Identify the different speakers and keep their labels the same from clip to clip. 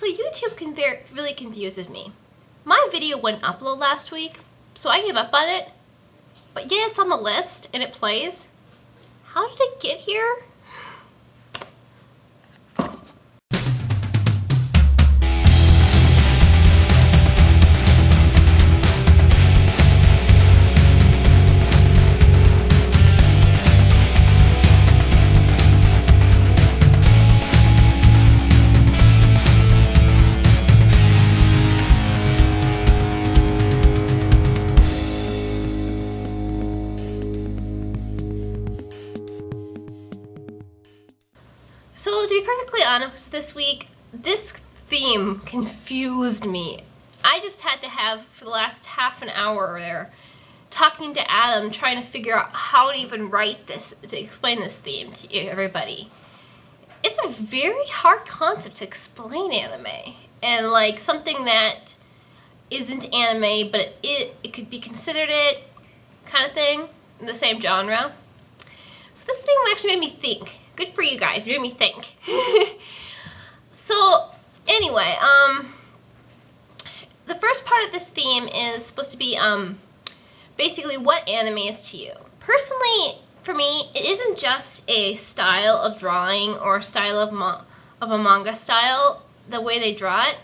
Speaker 1: So YouTube really confuses me. My video wouldn't upload last week, so I gave up on it. But yeah, it's on the list and it plays. How did it get here? So to be perfectly honest, this week, this theme confused me. I just had to have, for the last half an hour there, talking to Adam, trying to figure out how to even write this, to explain this theme to everybody. It's a very hard concept to explain anime, and like something that isn't anime, but it could be considered it, kind of thing, in the same genre. So this theme actually made me think. Good for you guys, you made me think. So, anyway, the first part of this theme is supposed to be, basically what anime is to you. Personally, for me, it isn't just a style of drawing or a style of a manga style, the way they draw it.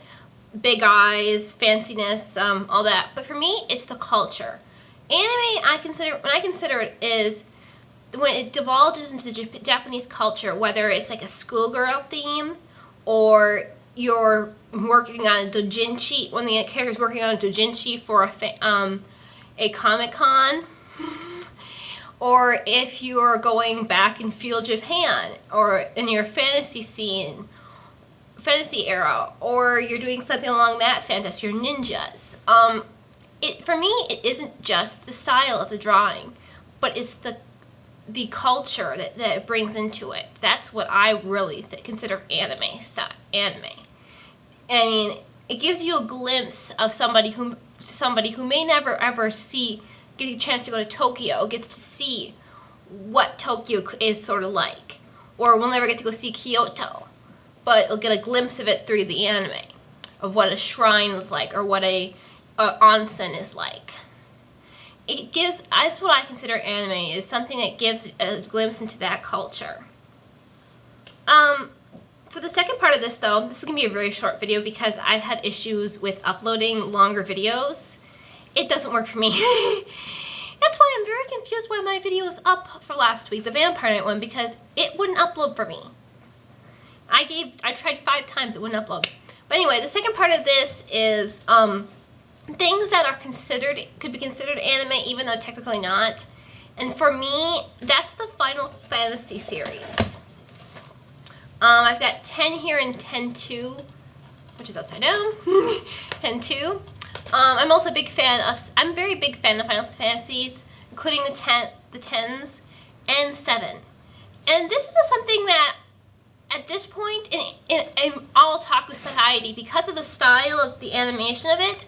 Speaker 1: Big eyes, fanciness, all that. But for me, it's the culture. Anime, when I consider it, is when it divulges into the Japanese culture, whether it's like a schoolgirl theme, or you're working on a doujinshi, when the character's working on a doujinshi for a Comic-Con, or if you're going back in feudal Japan, or in your fantasy era, or you're doing something along that fantasy, you're ninjas. For me, it isn't just the style of the drawing, but it's the culture that it brings into it. That's what I really consider anime style. Anime. I mean, it gives you a glimpse of somebody who may never ever get a chance to go to Tokyo, gets to see what Tokyo is sort of like, or will never get to go see Kyoto, but will get a glimpse of it through the anime, of what a shrine is like, or what a onsen is like. That's what I consider anime, is something that gives a glimpse into that culture. For the second part of this though, this is going to be a very short video because I've had issues with uploading longer videos. It doesn't work for me. That's why I'm very confused why my video was up for last week, the Vampire Knight one, because it wouldn't upload for me. I tried 5 times, it wouldn't upload. But anyway, the second part of this is, things that could be considered anime, even though technically not. And for me, that's the Final Fantasy series. I've got 10 here and 10-2, which is upside down. 10-2. I'm also a big fan of. I'm a very big fan of Final Fantasies, including the 10s and 7. And this is something that, at this point in all otaku society, because of the style of the animation of it,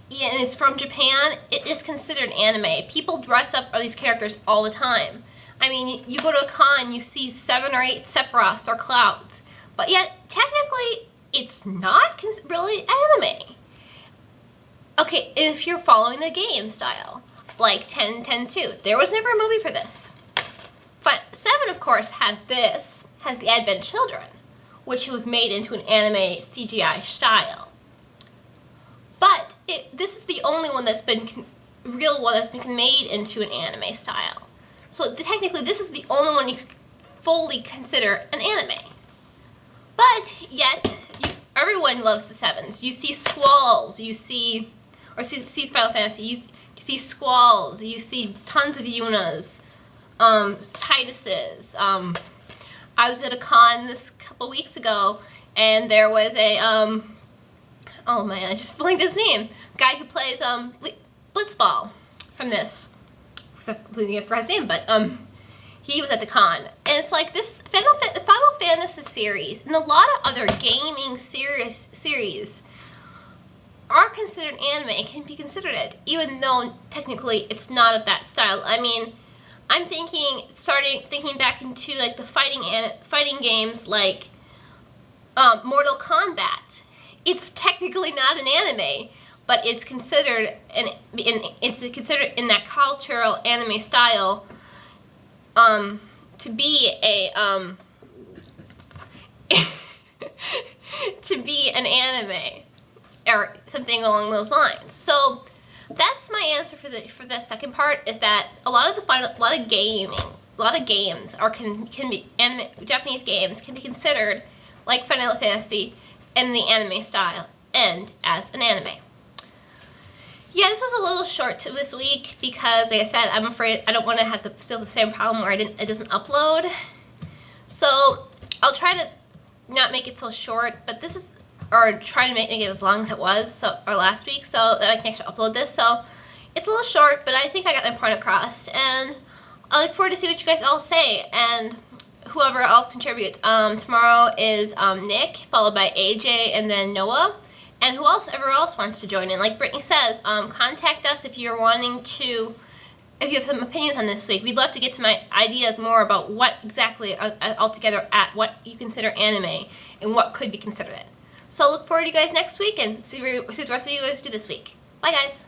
Speaker 1: and it's from Japan, it is considered anime. People dress up these characters all the time. I mean, you go to a con, you see 7 or 8 Sephiroths or Clouds, but yet, technically, it's not really anime. Okay, if you're following the game style, like 10-10-2, there was never a movie for this. But 7, of course, has the Advent Children, which was made into an anime CGI style. But this is the only one that's been made into an anime style. So technically, this is the only one you could fully consider an anime. But yet, everyone loves the 7s. You see Squalls, you see Final Fantasy. You see Squalls, you see tons of Yunas, Tituses. I was at a con this couple weeks ago, and there was a oh man, I just blinked his name. Guy who plays Blitzball from this. I completely forgot his name, but he was at the con. And it's like this Final Fantasy series and a lot of other gaming series are considered anime. It can be considered it, even though technically it's not of that style. I mean, I'm thinking back into like the fighting games like Mortal Kombat it's technically not an anime, but it's considered in that cultural anime style to be a to be an anime or something along those lines. So that's my answer for the second part, is that a lot of games can be, and Japanese games can be considered like Final Fantasy in the anime style and as an anime. Yeah, this was a little short this week because, like I said, I'm afraid I don't want to have still the same problem where it doesn't upload. So I'll try to not make it so short, but this is, or try to make it as long as it was or last week, so that I can actually upload this. So it's a little short, but I think I got my point across, and I look forward to see what you guys all say and whoever else contributes. Tomorrow is Nick, followed by AJ, and then Noah. And whoever else wants to join in. Like Brittany says, contact us if you're wanting to, if you have some opinions on this week. We'd love to get to my ideas more about what exactly altogether what you consider anime and what could be considered it. So I look forward to you guys next week and see what the rest of you guys do this week. Bye guys!